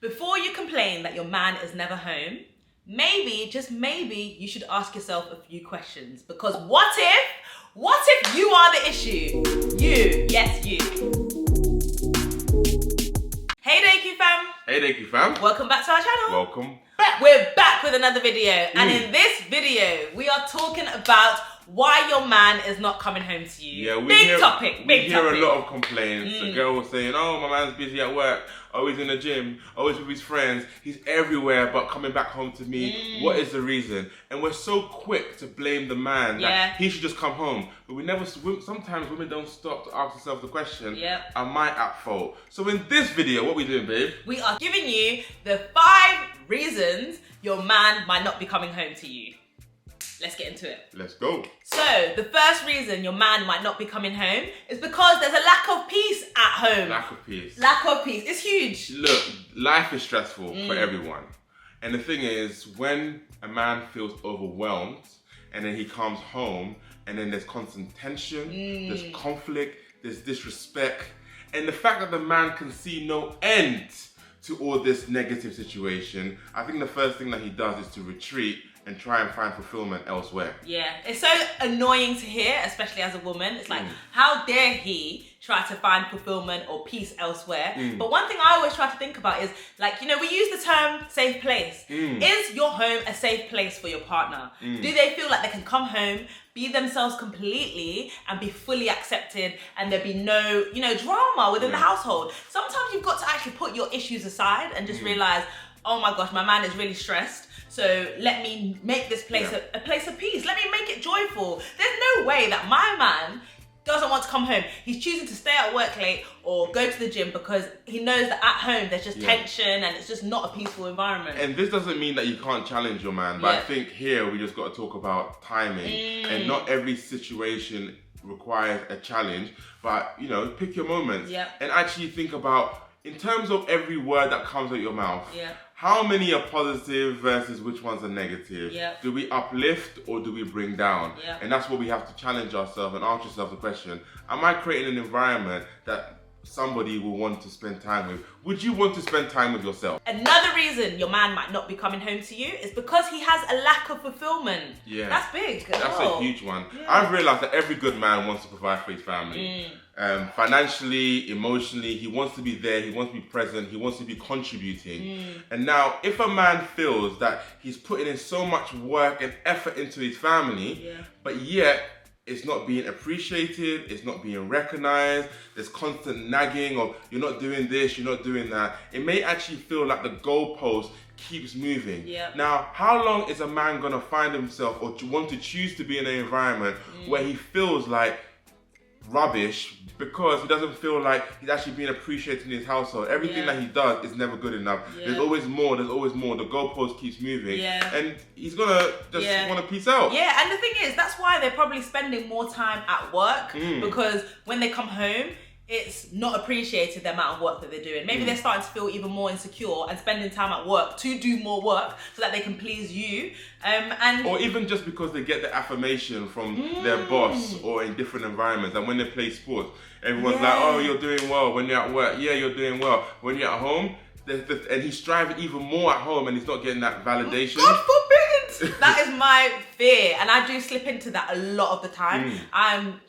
Before you complain that your man is never home, maybe, just maybe, you should ask yourself a few questions. Because what if you are the issue? You, yes you. Hey Deku Fam. Hey Deku Fam. Welcome back to our channel. Welcome. We're back with another video. And in this video, we are talking about why your man is not coming home to you. Yeah, big topic. We hear a lot of complaints. The girl was saying, oh, my man's busy at work. Always in the gym. Always with his friends. He's everywhere but coming back home to me. What is the reason? And we're so quick to blame the man that he should just come home. But we never, sometimes women don't stop to ask themselves the question, am I at fault? So in this video, what are we doing, babe? We are giving you the 5 reasons your man might not be coming home to you. Let's get into it. Let's go. So, the first reason your man might not be coming home is because there's a lack of peace at home. Lack of peace. Lack of peace. It's huge. Look, life is stressful for everyone. And the thing is, when a man feels overwhelmed and then he comes home and then there's constant tension, there's conflict, there's disrespect, and the fact that the man can see no end to all this negative situation, I think the first thing that he does is to retreat and try and find fulfillment elsewhere. Yeah, it's so annoying to hear, especially as a woman. It's like, how dare he try to find fulfillment or peace elsewhere? But one thing I always try to think about is, like, you know, we use the term safe place. Is your home a safe place for your partner? Do they feel like they can come home, be themselves completely and be fully accepted and there be no, you know, drama within the household? Sometimes you've got to actually put your issues aside and just realize, oh my gosh, my man is really stressed. So let me make this place a place of peace. Let me make it joyful. There's no way that my man doesn't want to come home. He's choosing to stay at work late or go to the gym because he knows that at home there's just tension and it's just not a peaceful environment. And this doesn't mean that you can't challenge your man, but I think here we just got to talk about timing. And not every situation requires a challenge, but you know, pick your moments and actually think about, in terms of every word that comes out your mouth, how many are positive versus which ones are negative? Do we uplift or do we bring down? And that's what we have to challenge ourselves and ask yourself the question, am I creating an environment that somebody will want to spend time with? Would you want to spend time with yourself? Another reason your man might not be coming home to you is because he has a lack of fulfillment. That's big. That's a huge one. I've realized that every good man wants to provide for his family. Financially, emotionally, he wants to be there, he wants to be present, he wants to be contributing. And now, if a man feels that he's putting in so much work and effort into his family, but yet it's not being appreciated, it's not being recognized, there's constant nagging of, you're not doing this, you're not doing that, it may actually feel like the goalpost keeps moving. Now, how long is a man gonna find himself or to want to choose to be in an environment where he feels like rubbish because he doesn't feel like he's actually being appreciated in his household? Everything that he does is never good enough. There's always more, the goalpost keeps moving. And he's gonna just want to peace out. And the thing is, that's why they're probably spending more time at work, because when they come home, it's not appreciated the amount of work that they're doing. Maybe they're starting to feel even more insecure and spending time at work to do more work so that they can please you. Or even just because they get the affirmation from their boss or in different environments. And when they play sports, everyone's like, oh, you're doing well. When you're at work, you're doing well. When you're at home, and he's striving even more at home and he's not getting that validation. God forbid! That is my fear. And I do slip into that a lot of the time. I meant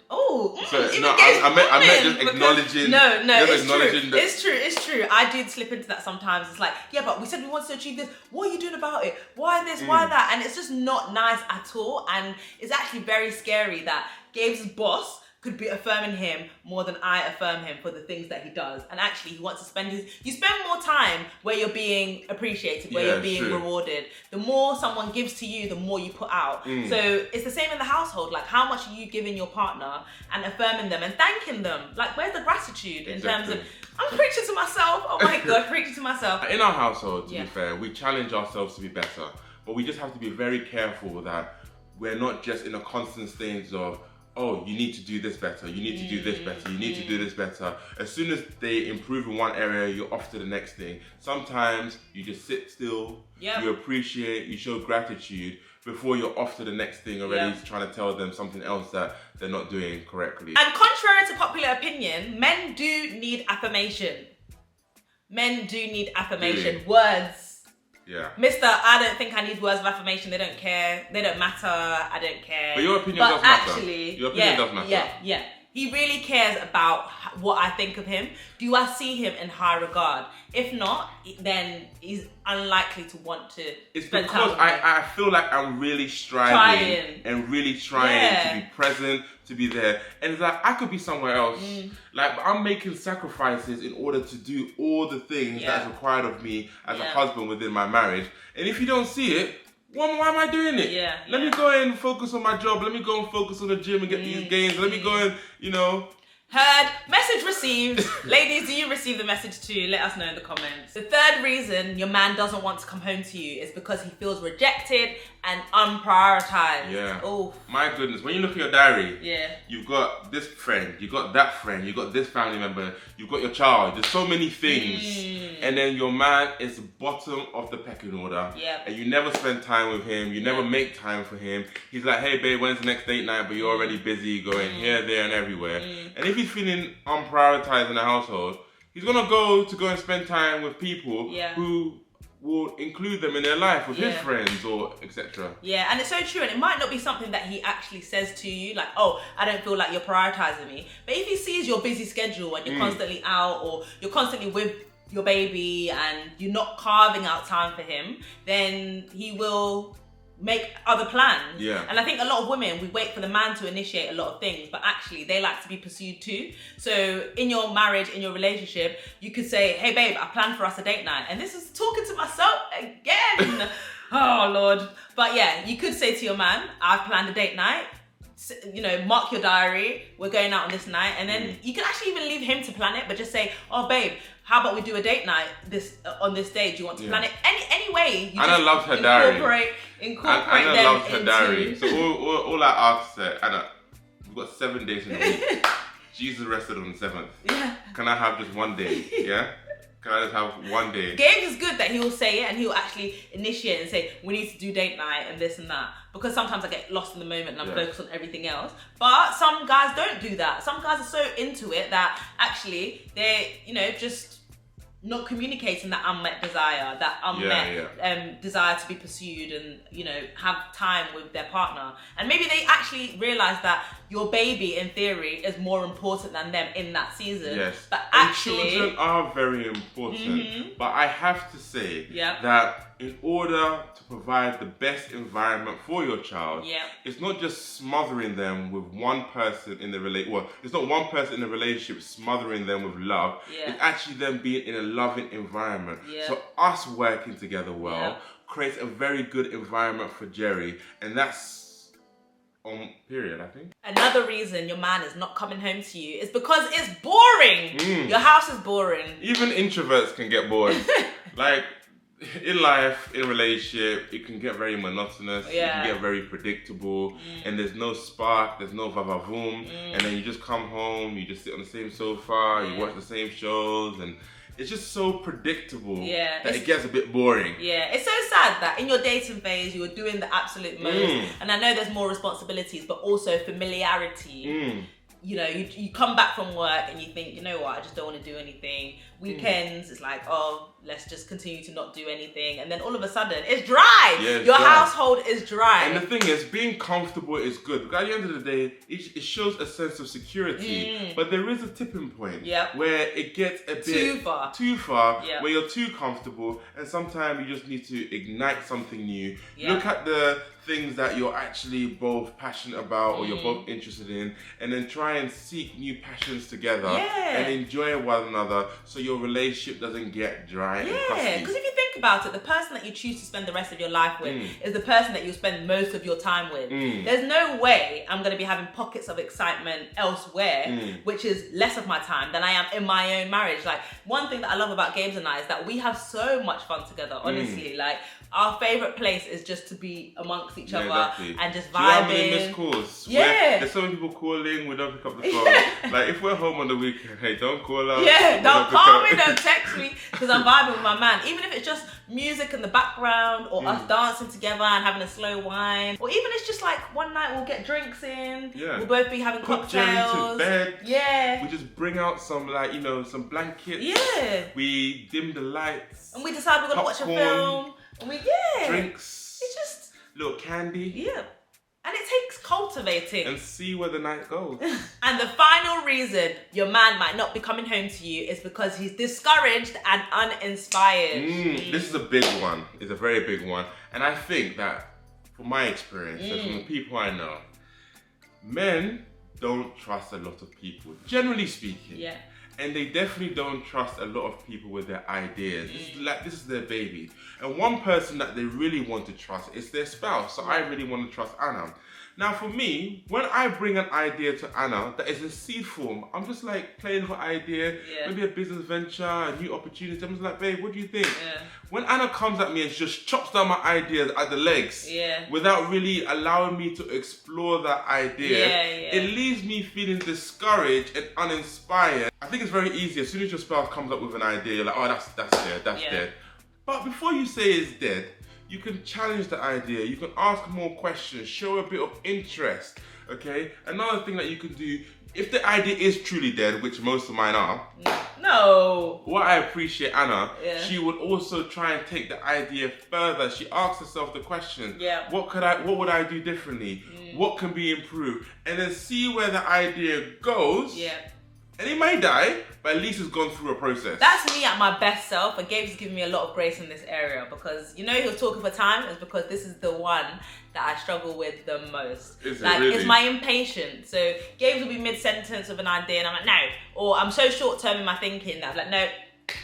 just acknowledging. No, it's true. I do slip into that sometimes. It's like, yeah, but we said we wanted to achieve this. What are you doing about it? Why this? Why that? And it's just not nice at all. And it's actually very scary that Gabe's boss could be affirming him more than I affirm him for the things that he does. And actually, he wants to you spend more time where you're being appreciated, where you're being rewarded. The more someone gives to you, the more you put out. So it's the same in the household. Like, how much are you giving your partner and affirming them and thanking them? Like, where's the gratitude in terms of, I'm preaching to myself. Oh my God, preaching to myself. In our household, to be fair, we challenge ourselves to be better. But we just have to be very careful that we're not just in a constant state of, oh, you need to do this better, you need to do this better, you need to do this better. As soon as they improve in one area, you're off to the next thing. Sometimes you just sit still, you appreciate, you show gratitude before you're off to the next thing already trying to tell them something else that they're not doing correctly. And contrary to popular opinion, men do need affirmation. Men do need affirmation. Words. Yeah. Mister, I don't think I need words of affirmation. They don't care. They don't matter. I don't care. But your opinion does matter. Actually, your opinion does matter. Yeah. He really cares about what I think of him. Do I see him in high regard? If not, then he's unlikely to want to spend time with me. I feel like I'm really striving and really trying to be present, to be there. And it's like, I could be somewhere else. Like, but I'm making sacrifices in order to do all the things that's required of me as a husband within my marriage. And if you don't see it, why am I doing it? Let me go and focus on my job. Let me go and focus on the gym and get these gains. Let me go and, Heard. Message received. Ladies, do you receive the message too? Let us know in the comments. The third reason your man doesn't want to come home to you is because he feels rejected and unprioritized. Yeah. Oh. My goodness. When you look at your diary, you've got this friend, you've got that friend, you've got this family member, you've got your child. There's so many things. And then your man is bottom of the pecking order. And you never spend time with him. You never make time for him. He's like, hey babe, when's the next date night? But you're already busy going here, there, and everywhere. And if he's feeling unprioritized in the household, he's gonna go and spend time with people who will include them in their life with his friends or etc. Yeah, and it's so true, and it might not be something that he actually says to you, like, oh, I don't feel like you're prioritizing me. But if he sees your busy schedule and you're constantly out, or you're constantly with your baby and you're not carving out time for him, then he will make other plans. And I think a lot of women, we wait for the man to initiate a lot of things, but actually they like to be pursued too. So in your marriage, in your relationship, you could say, hey babe, I planned for us a date night. And this is talking to myself again. Oh Lord. But yeah, you could say to your man, I've planned a date night. Mark your diary, we're going out on this night. And then you can actually even leave him to plan it, but just say, oh babe, how about we do a date night on this day? Do you want to plan it any way? Anna loves her diary. Incorporate Anna them loves her into... diary. So all I asked her, Anna, we've got 7 days in a week. Jesus rested on the 7th. Can I have just one day? Can I just have one day? Gabes is good that he will say it and he will actually initiate and say, we need to do date night and this and that. Because sometimes I get lost in the moment and I'm focused on everything else. But some guys don't do that. Some guys are so into it that actually they're, just not communicating that unmet desire, that unmet desire to be pursued and, have time with their partner. And maybe they actually realize that your baby, in theory, is more important than them in that season. But actually... And children are very important. But I have to say that in order to provide the best environment for your child, it's not just smothering them with one person in the relationship. Well, it's not one person in the relationship smothering them with love. It's actually them being in a loving environment. So us working together well creates a very good environment for Jerry, and that's on period, I think. Another reason your man is not coming home to you is because it's boring. Your house is boring. Even introverts can get bored. Like, in life, in a relationship, it can get very monotonous, it can get very predictable, and there's no spark, there's no va-va-voom, and then you just come home, you just sit on the same sofa, you watch the same shows, and it's just so predictable that it gets a bit boring. It's so sad that in your dating phase, you were doing the absolute most, and I know there's more responsibilities, but also familiarity. You come back from work and you think, you know what, I just don't want to do anything. Weekends, it's like, oh, let's just continue to not do anything. And then all of a sudden, it's dry. Your household is dry. And the thing is, being comfortable is good. Because at the end of the day, it shows a sense of security. But there is a tipping point where it gets a bit too far, where you're too comfortable. And sometimes you just need to ignite something new. Look at the things that you're actually both passionate about or you're both interested in, and then try and seek new passions together and enjoy one another so your relationship doesn't get dry and crusty. Because if you think about it, the person that you choose to spend the rest of your life with is the person that you spend most of your time with. There's no way I'm going to be having pockets of excitement elsewhere, which is less of my time than I am in my own marriage. Like, one thing that I love about Gabes and I is that we have so much fun together, honestly. Like, our favourite place is just to be amongst each other and just vibing. Do you have any missed calls? There's so many people calling, we don't pick up the phone. Like, if we're home on the weekend, hey, don't call us. Don't call me, don't text me, because I'm vibing with my man. Even if it's just just music in the background, or us dancing together and having a slow wine, or even it's just like one night we'll get drinks in. Yeah. We'll both be having Put cocktails. Jerry to bed. Yeah. We just bring out some some blankets. Yeah. We dim the lights. And we decide we're gonna watch a film. And we drinks. It's just little candy. Yeah. And it takes cultivating. And see where the night goes. And the final reason your man might not be coming home to you is because he's discouraged and uninspired. This is a big one. It's a very big one. And I think that, from my experience and from the people I know, men don't trust a lot of people, generally speaking. Yeah. And they definitely don't trust a lot of people with their ideas. This is their baby. And one person that they really want to trust is their spouse. So I really want to trust Anna. Now for me, when I bring an idea to Anna that is in seed form, I'm just like playing her idea, maybe a business venture, a new opportunity. I'm just like, babe, what do you think? When Anna comes at me and just chops down my ideas at the legs, without really allowing me to explore that idea, it leaves me feeling discouraged and uninspired. I think it's very easy. As soon as your spouse comes up with an idea, you're like, oh, that's dead, that's dead. But before you say it's dead, you can challenge the idea, you can ask more questions, show a bit of interest, okay? Another thing that you can do, if the idea is truly dead, which most of mine are, no. What I appreciate Anna, she would also try and take the idea further. She asks herself the question, what would I do differently? What can be improved? And then see where the idea goes. And it may die, but at least it's gone through a process. That's me at my best self, and Gabe's given me a lot of grace in this area because, he was talking for time, is because this is the one that I struggle with the most. It's my impatience. So Gabe's will be mid-sentence with an idea and I'm like, no. Or I'm so short-term in my thinking that I'm like, no,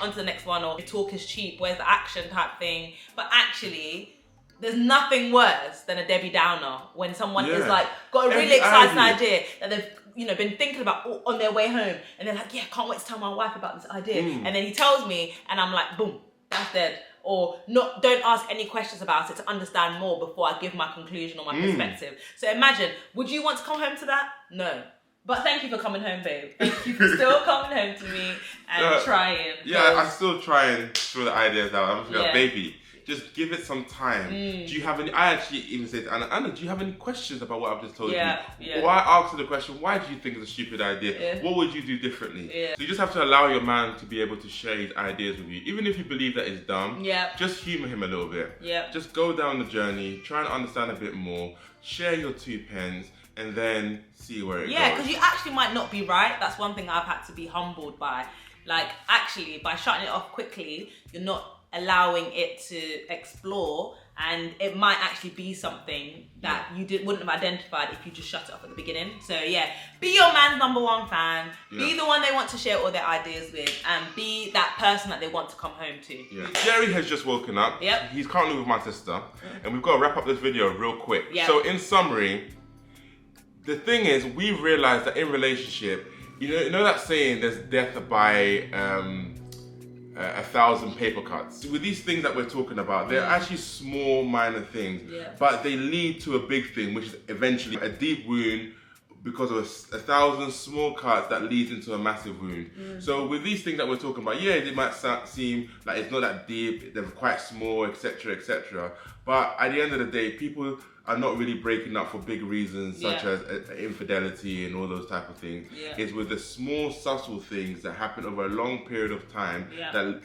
on to the next one, or talk is cheap, where's the action type thing. But actually, there's nothing worse than a Debbie Downer when someone is like, got a really exciting idea that they've been thinking about on their way home, and they're like, yeah, can't wait to tell my wife about this idea. And then he tells me, and I'm like, boom, that's dead. Or don't ask any questions about it to understand more before I give my conclusion or my perspective. So imagine, would you want to come home to that? No. But thank you for coming home, babe. Thank you for still coming home to me and trying. Yeah, I still try and throw the ideas out. I'm just like, baby, just give it some time. Do you have any? I actually even said to Anna, do you have any questions about what I've just told you? Or I asked her the question, why do you think it's a stupid idea? What would you do differently? So you just have to allow your man to be able to share his ideas with you. Even if you believe that it's dumb, just humour him a little bit. Just go down the journey, try and understand a bit more, share your 2 pence, and then see where it goes. Yeah, because you actually might not be right. That's one thing I've had to be humbled by. Like, actually, by shutting it off quickly, you're not allowing it to explore, and it might actually be something that you wouldn't have identified if you just shut it off at the beginning. So be your man's #1 fan, be the one they want to share all their ideas with, and be that person that they want to come home to. Jerry has just woken up. He's currently with my sister, and we've got to wrap up this video real quick. So in summary, the thing is, we've realized that in relationship, you know that saying, there's death by 1,000 paper cuts. With these things that we're talking about, they're actually small, minor things, but they lead to a big thing, which is eventually a deep wound because of 1,000 small cuts that leads into a massive wound. So with these things that we're talking about, they might seem like it's not that deep, they're quite small, etc., etc. But at the end of the day, people are not really breaking up for big reasons such as infidelity and all those type of things. It's with the small, subtle things that happen over a long period of time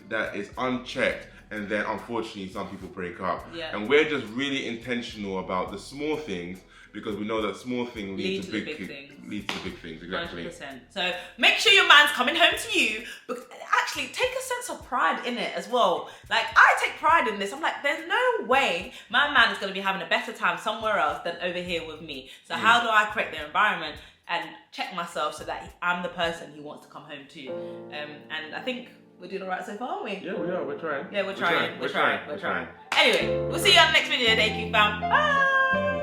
that is unchecked, and then unfortunately some people break up. And we're just really intentional about the small things, because we know that small things lead to big things. Lead to big things, exactly. 100%. So make sure your man's coming home to you, but actually take a sense of pride in it as well. Like, I take pride in this. I'm like, there's no way my man is going to be having a better time somewhere else than over here with me. So how do I create the environment and check myself so that I'm the person he wants to come home to? And I think we're doing all right so far, aren't we? Yeah, we are. We're trying. Yeah, we're trying. Anyway, we'll see you on the next video, Deku Fam. Bye!